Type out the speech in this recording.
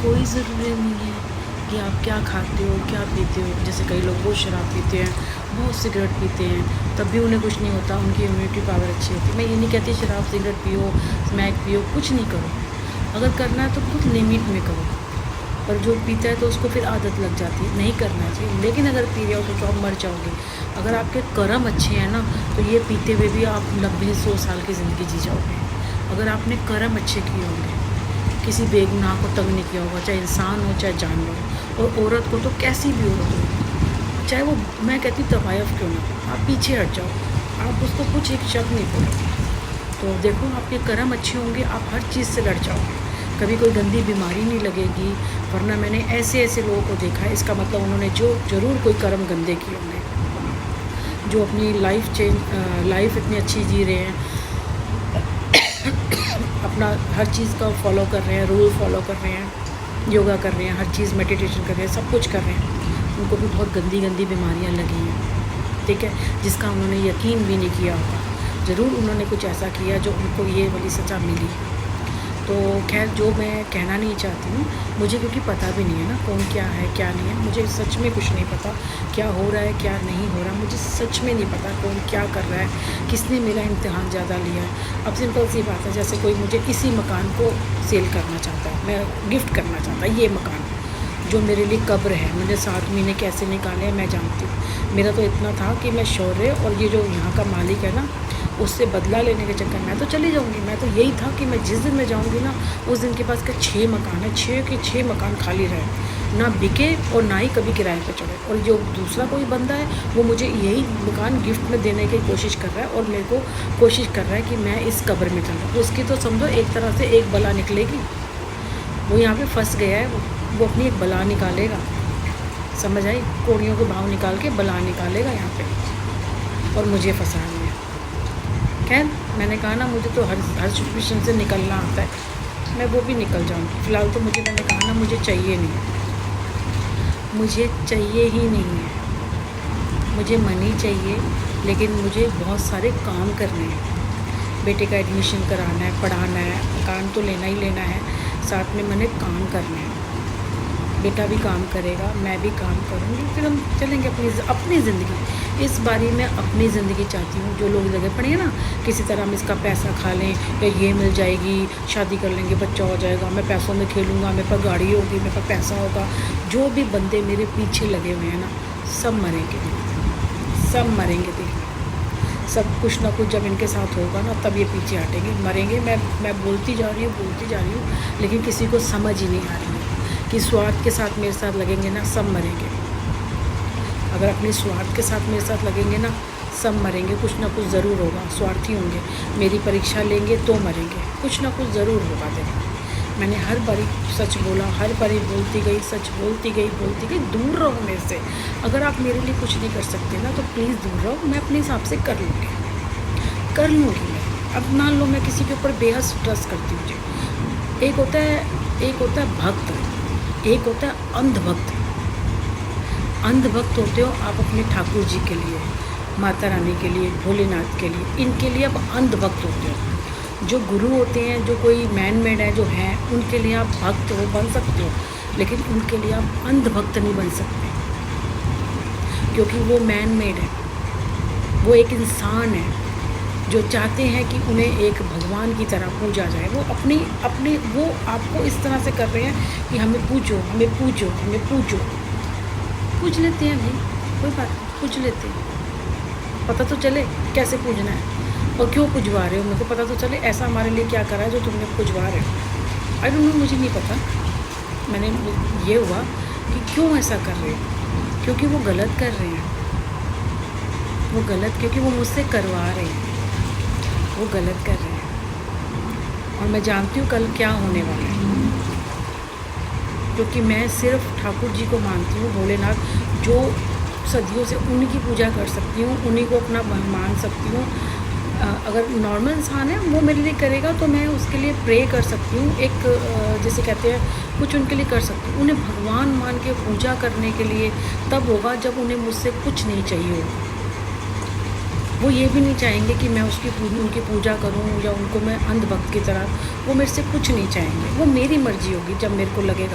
कोई ज़रूरी नहीं है कि आप क्या खाते हो, क्या पीते हो। जैसे कई लोग बहुत शराब पीते हैं, बहुत सिगरेट पीते हैं, तब भी उन्हें कुछ नहीं होता, उनकी इम्यूनिटी पावर अच्छी होती है। मैं ये नहीं कहती शराब सिगरेट पियो, स्मैक पियो, कुछ नहीं करो। अगर करना है तो खुद लिमिट में करो। पर जो पीता है तो उसको फिर आदत लग जाती है, नहीं करना चाहिए। लेकिन अगर पी रहे हो तो आप मर जाओगे। अगर आपके कर्म अच्छे हैं ना, तो ये पीते हुए भी आप 90-100 साल की ज़िंदगी जी जाओगे। अगर आपने कर्म अच्छे किए होंगे, किसी बेगुनाह को तंग नहीं किया होगा, चाहे इंसान हो चाहे जानवर हो। और औरत को तो कैसी भी औरत हो, चाहे वो, मैं कहती तवायफ क्यों ना, आप पीछे हट जाओ, आप उसको कुछ एक शब्द नहीं बोलोगे। तो देखो, आपके कर्म अच्छे होंगे, आप हर चीज़ से लड़ जाओगे, कभी कोई गंदी बीमारी नहीं लगेगी। वरना मैंने ऐसे ऐसे लोगों को देखा है, इसका मतलब उन्होंने जो ज़रूर कोई कर्म गंदे किए होंगे, जो अपनी लाइफ इतनी अच्छी जी रहे हैं, अपना हर चीज़ का फॉलो कर रहे हैं, रूल फॉलो कर रहे हैं, योगा कर रहे हैं, हर चीज़ मेडिटेशन कर रहे हैं, सब कुछ कर रहे हैं, उनको भी बहुत गंदी गंदी बीमारियां लगी हैं, ठीक है, जिसका उन्होंने यकीन भी नहीं किया होगा। ज़रूर उन्होंने कुछ ऐसा किया जो उनको ये वाली सज़ा मिली। तो खैर, जो मैं कहना नहीं चाहती हूँ, मुझे क्योंकि पता भी नहीं है ना कौन क्या है क्या नहीं है, मुझे सच में कुछ नहीं पता क्या हो रहा है क्या नहीं हो रहा, मुझे सच में नहीं पता कौन क्या कर रहा है, किसने मेरा इम्तिहान ज़्यादा लिया है। अब सिंपल सी बात है, जैसे कोई मुझे इसी मकान को सेल करना चाहता है, मैं गिफ्ट करना चाहता है, ये मकान जो मेरे लिए कब्र है, मुझे 7 महीने कैसे निकाले हैं मैं जानती हूँ। मेरा तो इतना था कि मैं शौर्य और ये जो यहाँ का मालिक है ना, उससे बदला लेने के चक्कर में तो चली जाऊँगी। मैं तो यही था कि मैं जिस दिन मैं जाऊँगी ना, उस दिन के पास का 6 मकान है, 6 के 6 मकान खाली रहे, ना बिके और ना ही कभी किराए पे चढ़े। और जो दूसरा कोई बंदा है, वो मुझे यही मकान गिफ्ट में देने की कोशिश कर रहा है, और मेरे को कोशिश कर रहा है कि मैं इस कब्र में चलूँ। उसकी तो समझो एक तरह से एक बला निकलेगी, वो यहाँ पे फंस गया है, वो अपनी एक बला निकालेगा, समझ आई, कोड़ियों के भाव निकाल के बला निकालेगा यहाँ पे, और मुझे फंसा है। खैर, मैंने कहा ना, मुझे तो हर सिचुएशन से निकलना आता है, मैं वो भी निकल जाऊँगी। फ़िलहाल तो मुझे, मैंने कहा ना, मुझे चाहिए नहीं, मुझे चाहिए ही नहीं है। मुझे मनी चाहिए, लेकिन मुझे बहुत सारे काम करने हैं। बेटे का एडमिशन कराना है, पढ़ाना है, मकान तो लेना ही लेना है, साथ में मैंने काम करने हैं। बेटा भी काम करेगा, मैं भी काम करूँगी, फिर हम चलेंगे अपनी ज़िंदगी। इस बारी मैं अपनी ज़िंदगी चाहती हूँ। जो लोग लगे पड़े हैं ना, किसी तरह हम इसका पैसा खा लें, या ये मिल जाएगी, शादी कर लेंगे, बच्चा हो जाएगा, मैं पैसों में खेलूँगा, मेरे पास गाड़ी होगी, मेरे पास पैसा होगा। जो भी बंदे मेरे पीछे लगे हुए हैं ना, सब मरेंगे, सब मरेंगे। देखिए, सब कुछ ना कुछ जब इनके साथ होगा ना, तब ये पीछे हटेंगे, मरेंगे। मैं बोलती जा रही हूँ, लेकिन किसी को समझ ही नहीं आ रही है कि स्वार्थ के साथ मेरे साथ लगेंगे ना, सब मरेंगे। अगर अपने स्वार्थ के साथ मेरे साथ लगेंगे ना, सब मरेंगे। कुछ ना कुछ ज़रूर होगा, स्वार्थी होंगे, मेरी परीक्षा लेंगे तो मरेंगे, कुछ ना कुछ ज़रूर होगा। देखो, मैंने हर बारी सच बोला, हर बारी बोलती गई, सच बोलती गई। दूर रहो मेरे से। अगर आप मेरे लिए कुछ नहीं कर सकते ना, तो प्लीज़ दूर रहो, मैं अपने हिसाब से कर लूँगी मैं। अब मान लो, मैं किसी के ऊपर बेहद ट्रस्ट करती हूँ। एक होता है भक्त, एक होता है अंधभक्त। अंधभक्त होते हो आप अपने ठाकुर जी के लिए, माता रानी के लिए, भोलेनाथ के लिए, इनके लिए आप अंधभक्त होते हो। जो गुरु होते हैं, जो कोई मैन मेड है, जो हैं, उनके लिए आप भक्त हो, बन सकते हो, लेकिन उनके लिए आप अंधभक्त नहीं बन सकते, क्योंकि वो मैन मेड है। वो एक इंसान है जो चाहते हैं कि उन्हें एक भगवान की तरह पूजा जाए। वो अपनी वो आपको इस तरह से कर रहे हैं कि हमें पूजो, हमें पूजो, हमें पूजो। पूज लेते हैं भाई, कोई बात नहीं, पूज लेते हैं, पता तो चले कैसे पूजना है और क्यों पुजवा रहे हो। मेरे को पता तो चले ऐसा हमारे लिए क्या करा है जो तुमने पुजवा रहे हो। आई डोंट नो, मुझे नहीं पता। मैंने ये हुआ कि क्यों ऐसा कर रहे हैं, क्योंकि वो गलत कर रहे हैं, वो गलत, क्योंकि वो मुझसे करवा रहे हैं, वो गलत कर रहे हैं। और मैं जानती हूँ कल क्या होने वाला है, क्योंकि मैं सिर्फ ठाकुर जी को मानती हूँ, भोलेनाथ, जो सदियों से उन्हीं की पूजा कर सकती हूँ, उन्हीं को अपना मान सकती हूँ। अगर नॉर्मल इंसान है वो मेरे लिए करेगा तो मैं उसके लिए प्रे कर सकती हूँ, एक जैसे कहते हैं कुछ उनके लिए कर सकती हूँ। उन्हें भगवान मान के पूजा करने के लिए तब होगा जब उन्हें मुझसे कुछ नहीं चाहिए हो। वो ये भी नहीं चाहेंगे कि मैं उनकी पूजा करूं, या उनको मैं अंधभक्त की तरह, वो मेरे से कुछ नहीं चाहेंगे। वो मेरी मर्ज़ी होगी, जब मेरे को लगेगा